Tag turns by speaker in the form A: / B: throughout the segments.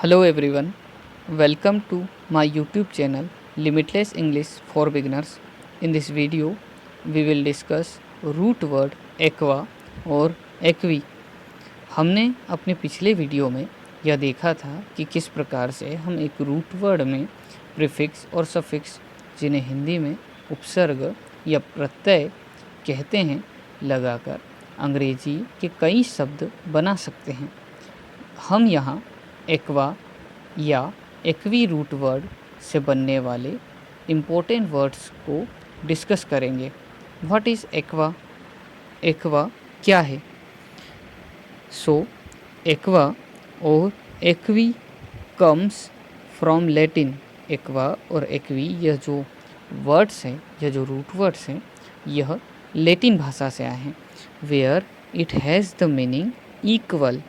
A: Hello everyone, welcome to my YouTube channel Limitless English for Beginners. In this video, we will discuss root word aqua और equi. हमने अपने पिछले video में यह देखा था कि किस प्रकार से हम एक रूट वर्ड में प्रीफिक्स और सफिक्स, जिन्हें हिंदी में उपसर्ग या प्रत्यय कहते हैं, लगाकर अंग्रेजी के कई शब्द बना सकते हैं। हम यहाँ एक्वा या एक्वी रूट वर्ड से बनने वाले इम्पोर्टेंट वर्ड्स को डिस्कस करेंगे। What is aqua? एक्वा क्या है? एक्वा और equi comes from Latin. Aqua और एक्वी, यह जो वर्ड्स हैं, यह जो रूट वर्ड्स हैं, यह लैटिन भाषा से आए हैं। Where it has the meaning equal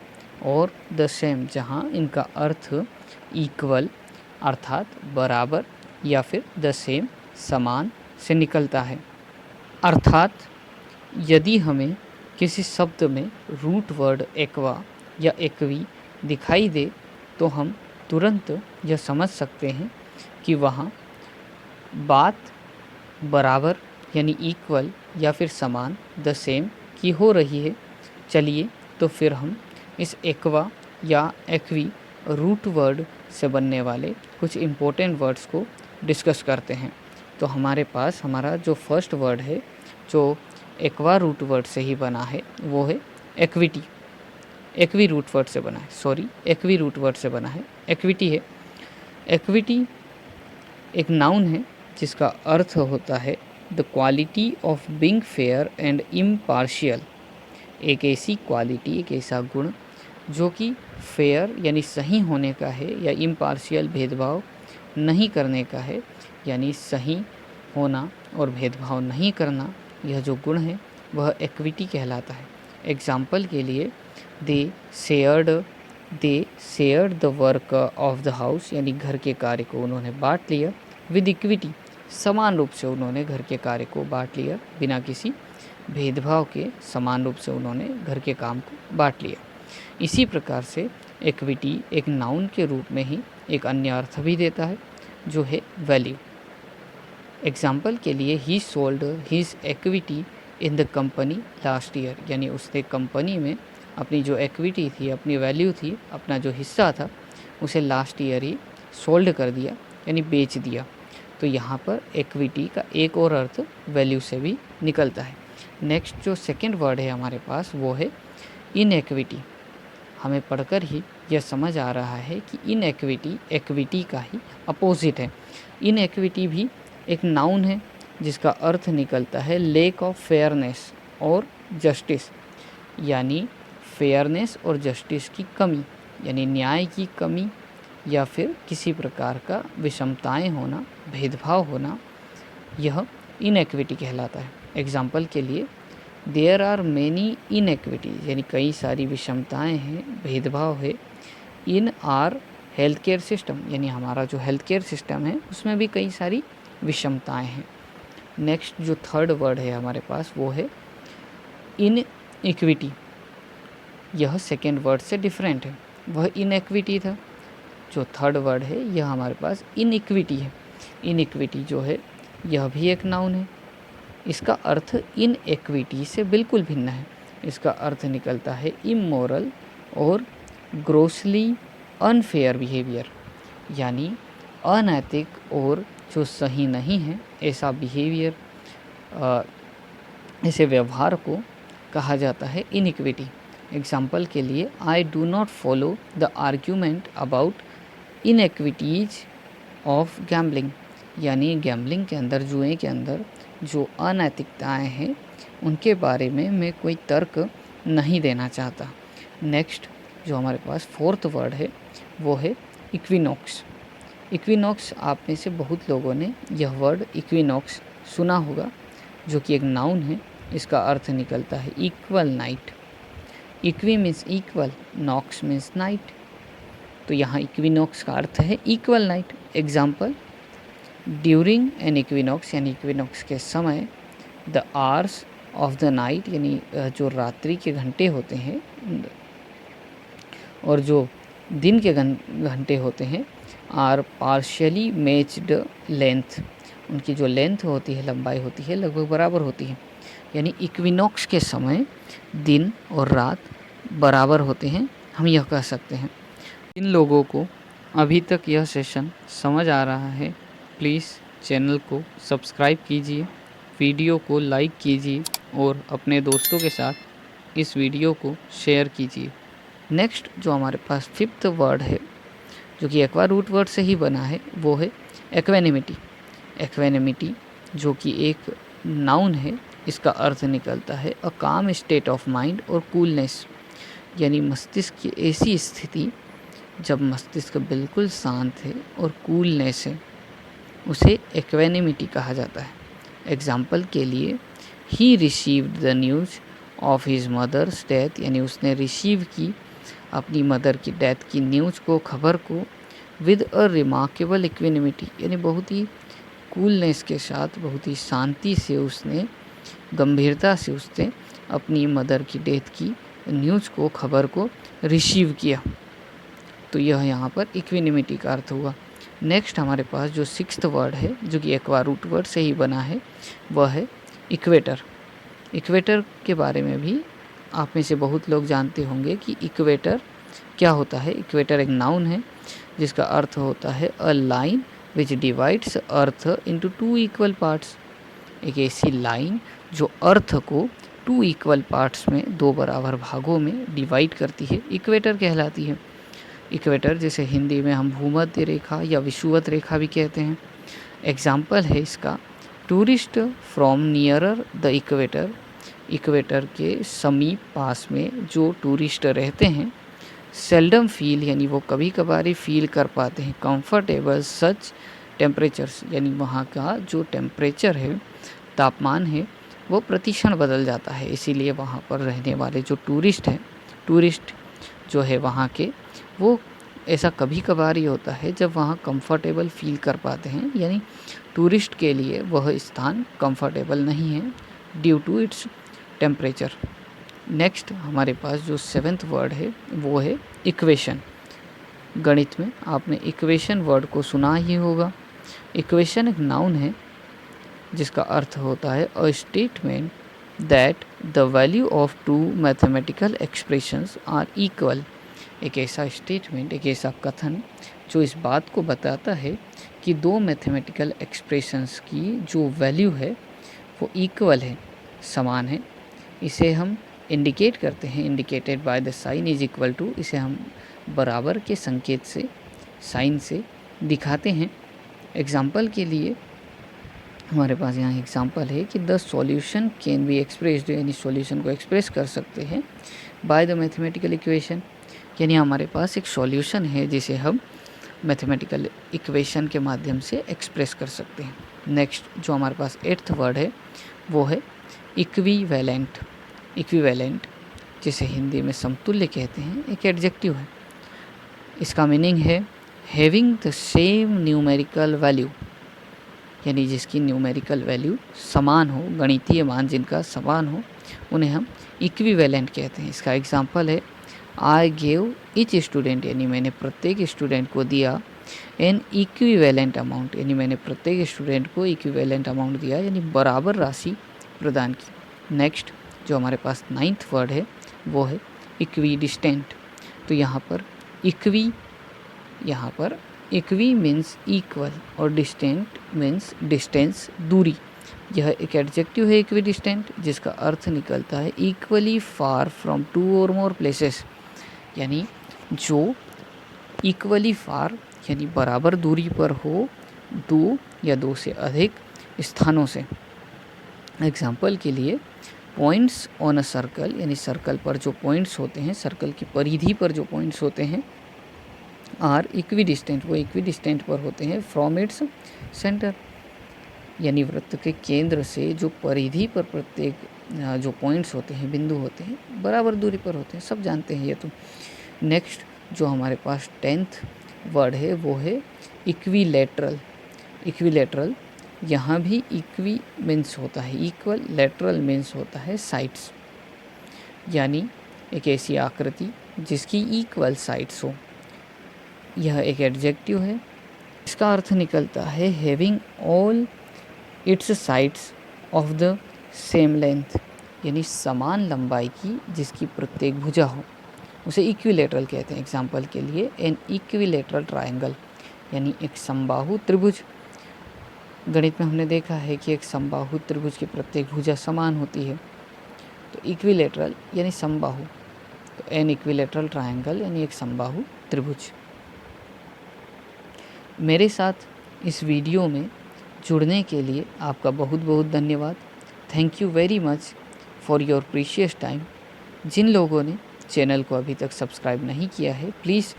A: और द सेम, जहाँ इनका अर्थ इक्वल अर्थात बराबर या फिर द सेम समान से निकलता है। अर्थात यदि हमें किसी शब्द में रूट वर्ड एक्वा या एक्वी दिखाई दे तो हम तुरंत यह समझ सकते हैं कि वहाँ बात बराबर यानी इक्वल या फिर समान द सेम की हो रही है। चलिए तो फिर हम इस एक्वा या एक्वी रूट वर्ड से बनने वाले कुछ इम्पोर्टेंट वर्ड्स को डिस्कस करते हैं। तो हमारे पास हमारा जो फर्स्ट वर्ड है, जो एक्वा रूट वर्ड से ही बना है, वो है एक्विटी। एक्वी रूट वर्ड से बना है, एक्वी रूट वर्ड से बना है, एक्विटी है। एक्विटी एक नाउन है जिसका अर्थ होता है the quality of being fair and impartial. एक ऐसी क्वालिटी, एक ऐसा गुण जो कि फेयर यानी सही होने का है, या इम्पार्शियल भेदभाव नहीं करने का है, यानी सही होना और भेदभाव नहीं करना, यह जो गुण है वह एक्विटी कहलाता है। एग्जाम्पल के लिए दे shared the work of the house, यानी घर के कार्य को उन्होंने बांट लिया। विद इक्विटी, समान रूप से उन्होंने घर के कार्य को बांट लिया, बिना किसी भेदभाव के समान रूप से उन्होंने घर के काम को बांट लिया। इसी प्रकार से एक्विटी एक नाउन के रूप में ही एक अन्य अर्थ भी देता है, जो है वैल्यू। एग्जाम्पल के लिए ही sold his equity in the company last year, यानी उसने कंपनी में अपनी जो एक्विटी थी, अपनी वैल्यू थी, अपना जो हिस्सा था, उसे लास्ट ईयर ही सोल्ड कर दिया, यानी बेच दिया। तो यहाँ पर एक्विटी का एक और अर्थ वैल्यू से भी निकलता है। नेक्स्ट जो सेकेंड वर्ड है हमारे पास, वो है इनएक्विटी। हमें पढ़कर ही यह समझ आ रहा है कि इनएक्विटी एक्विटी का ही अपोजिट है। इनएक्विटी भी एक नाउन है जिसका अर्थ निकलता है लेक ऑफ फेयरनेस और जस्टिस, यानी फेयरनेस और जस्टिस की कमी, यानी न्याय की कमी या फिर किसी प्रकार का विषमताएं होना, भेदभाव होना, यह इनएक्विटी कहलाता है। एग्जाम्पल के लिए देयर आर मैनी इनएक्विटीज़, यानी कई सारी विषमताएं हैं, भेदभाव है, इन आर हेल्थ केयर सिस्टम, यानी हमारा जो हेल्थ केयर सिस्टम है उसमें भी कई सारी विषमताएं हैं। नेक्स्ट जो थर्ड वर्ड है हमारे पास, वो है इन इक्विटी। यह सेकेंड वर्ड से डिफरेंट है, वह इनएक्विटी था। जो थर्ड वर्ड है यह हमारे पास इनइक्विटी है। इनइक्विटी जो है यह भी एक नाउन है। इसका अर्थ इनइक्विटी से बिल्कुल भिन्न है। इसका अर्थ निकलता है इमोरल और ग्रोसली अनफेयर बिहेवियर, यानी अनैतिक और जो सही नहीं है ऐसा बिहेवियर, ऐसे व्यवहार को कहा जाता है इनइक्विटी। एग्जाम्पल के लिए I do not follow the argument about inequities of gambling, यानी गैम्बलिंग के अंदर, जुए के अंदर जो अनैतिकताएं हैं उनके बारे में मैं कोई तर्क नहीं देना चाहता। नेक्स्ट जो हमारे पास फोर्थ वर्ड है वो है इक्विनॉक्स। इक्विनॉक्स, आप में से बहुत लोगों ने यह वर्ड इक्विनॉक्स सुना होगा, जो कि एक नाउन है। इसका अर्थ निकलता है equal night. Equi means equal, nox means night, तो यहाँ इक्विनॉक्स का अर्थ है equal night. Example during an equinox, यानी इक्विनॉक्स के समय, the hours of the night, यानी जो रात्रि के घंटे होते हैं और जो दिन के घंटे होते हैं आर पार्शियली मैच्ड लेंथ, उनकी जो लेंथ होती है, लंबाई होती है, लगभग बराबर होती है। यानी इक्विनॉक्स के समय दिन और रात बराबर होते हैं, हम यह कह सकते हैं। जिन लोगों को अभी तक यह सेशन समझ आ रहा है, प्लीज़ चैनल को सब्सक्राइब कीजिए, वीडियो को लाइक कीजिए और अपने दोस्तों के साथ इस वीडियो को शेयर कीजिए। नेक्स्ट जो हमारे पास 5th वर्ड है, जो कि एक्वा रूट वर्ड से ही बना है, वो है एक्वेनिमिटी। एक्वेनिमिटी जो कि एक नाउन है, इसका अर्थ निकलता है अ काम स्टेट ऑफ माइंड और कूलनेस, यानी मस्तिष्क की ऐसी स्थिति जब मस्तिष्क बिल्कुल शांत है और कूलनेस है, उसे एक्वेनिमिटी कहा जाता है। एग्जाम्पल के लिए, he received the news of his mother's death, यानी उसने रिसीव की अपनी मदर की डेथ की न्यूज़ को, खबर को, विद अ रिमार्केबल इक्वेनिमिटी, यानी बहुत ही कूलनेस के साथ, बहुत ही शांति से उसने, गंभीरता से उसने अपनी मदर की डेथ की न्यूज़ को, खबर को रिसीव किया। तो यह यहाँ पर इक्विनिमिटी का अर्थ हुआ। नेक्स्ट हमारे पास जो 6th वर्ड है, जो कि एक्वा रूट वर्ड से ही बना है, वह है इक्वेटर। इक्वेटर के बारे में भी आप में से बहुत लोग जानते होंगे कि इक्वेटर क्या होता है। इक्वेटर एक नाउन है जिसका अर्थ होता है a line which divides earth into 2 equal parts, एक ऐसी लाइन जो अर्थ को 2 इक्वल पार्ट्स में, 2 बराबर भागों में डिवाइड करती है, इक्वेटर कहलाती है। इक्वेटर जिसे हिंदी में हम भूमध्य रेखा या विषुवत रेखा भी कहते हैं। एग्जाम्पल है इसका, tourist from nearer the equator, equator के समीप पास में जो टूरिस्ट रहते हैं, सेल्डम फील, यानी वो कभी कभार ही फील कर पाते हैं, कंफर्टेबल सच टेम्परेचर्स, यानी वहाँ का जो टेम्परेचर है, तापमान है, वो प्रतिक्षण बदल जाता है। इसीलिए वहाँ पर रहने वाले जो टूरिस्ट हैं, टूरिस्ट जो है वहाँ के, वो ऐसा कभी कभार ही होता है जब वहाँ कंफर्टेबल फील कर पाते हैं, यानी टूरिस्ट के लिए वह स्थान कंफर्टेबल नहीं है due to its temperature. Next हमारे पास जो 7th वर्ड है, वो है इक्वेशन। गणित में आपने इक्वेशन वर्ड को सुना ही होगा। इक्वेशन एक नाउन है जिसका अर्थ होता है a statement that the value of 2 mathematical expressions are equal, एक ऐसा स्टेटमेंट, एक ऐसा कथन जो इस बात को बताता है कि 2 मैथमेटिकल एक्सप्रेशंस की जो वैल्यू है वो इक्वल है, समान है। इसे हम इंडिकेट करते हैं, indicated by the sign is equal to, इसे हम बराबर के संकेत से, साइन से दिखाते हैं। एग्जाम्पल के लिए हमारे पास यहाँ एग्जाम्पल है कि the solution can be expressed, यानी सॉल्यूशन को एक्सप्रेस कर सकते हैं बाय द मैथमेटिकल इक्वेशन, यानी हमारे पास एक सॉल्यूशन है जिसे हम मैथमेटिकल इक्वेशन के माध्यम से एक्सप्रेस कर सकते हैं। नेक्स्ट जो हमारे पास 8th वर्ड है, वो है इक्विवेलेंट। इक्विवेलेंट जिसे हिंदी में समतुल्य कहते हैं, एक एडजेक्टिव है। इसका मीनिंग है having the same numerical value, यानी जिसकी न्यूमेरिकल वैल्यू समान हो, गणितीय मान जिनका समान हो, उन्हें हम इक्विवेलेंट कहते हैं। इसका एग्जाम्पल है आई गेव ईच स्टूडेंट, यानी मैंने प्रत्येक स्टूडेंट को दिया, एन इक्विवेलेंट अमाउंट, यानी मैंने प्रत्येक स्टूडेंट को इक्विवेलेंट अमाउंट दिया, यानी बराबर राशि प्रदान की। नेक्स्ट जो हमारे पास 9th वर्ड है, वो है इक्विडिस्टेंट। तो यहाँ पर इक्वी मीन्स इक्वल और डिस्टेंट मीन्स डिस्टेंस, दूरी। यह एक एडजेक्टिव है इक्विडिस्टेंट, जिसका अर्थ निकलता है इक्वली फार फ्रॉम 2 और मोर प्लेसेस, यानी जो इक्वली फार यानी बराबर दूरी पर हो 2 या 2 से अधिक स्थानों से। एग्जाम्पल के लिए पॉइंट्स ऑन अ सर्कल, यानी सर्कल पर जो पॉइंट्स होते हैं, सर्कल की परिधि पर जो पॉइंट्स होते हैं, आर इक्विडिस्टेंट, वो इक्विडिस्टेंट पर होते हैं फ्रॉम इट्स सेंटर, यानी वृत्त के केंद्र से जो परिधि पर प्रत्येक जो पॉइंट्स होते हैं, बिंदु होते हैं, बराबर दूरी पर होते हैं, सब जानते हैं ये तो। नेक्स्ट जो हमारे पास 10th वर्ड है, वो है इक्विलेटरल। इक्विलेटरल, यहाँ भी इक्वी मीन्स होता है इक्वल, लेटरल मीन्स होता है साइड्स, यानी एक ऐसी आकृति जिसकी इक्वल साइड्स हो। यह एक एडजेक्टिव है। इसका अर्थ निकलता है having all it's sides of the same length, यानी समान लंबाई की जिसकी प्रत्येक भुजा हो, उसे इक्विलेटरल कहते हैं। एग्जाम्पल के लिए एन इक्विलेटरल ट्रायंगल, यानी एक समबाहु त्रिभुज। गणित में हमने देखा है कि एक समबाहु त्रिभुज की प्रत्येक भुजा समान होती है, तो इक्विलेटरल यानी समबाहु, तो एन इक्विलेटरल ट्रायंगल यानी एक समबाहु त्रिभुज। मेरे साथ इस वीडियो में जुड़ने के लिए आपका बहुत बहुत धन्यवाद। Thank you very much for your precious time. जिन लोगों ने चैनल को अभी तक सब्सक्राइब नहीं किया है, प्लीज़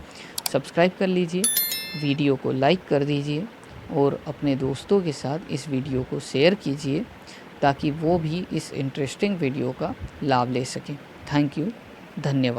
A: सब्सक्राइब कर लीजिए, वीडियो को लाइक कर दीजिए और अपने दोस्तों के साथ इस वीडियो को शेयर कीजिए ताकि वो भी इस इंटरेस्टिंग वीडियो का लाभ ले सकें। थैंक यू, धन्यवाद।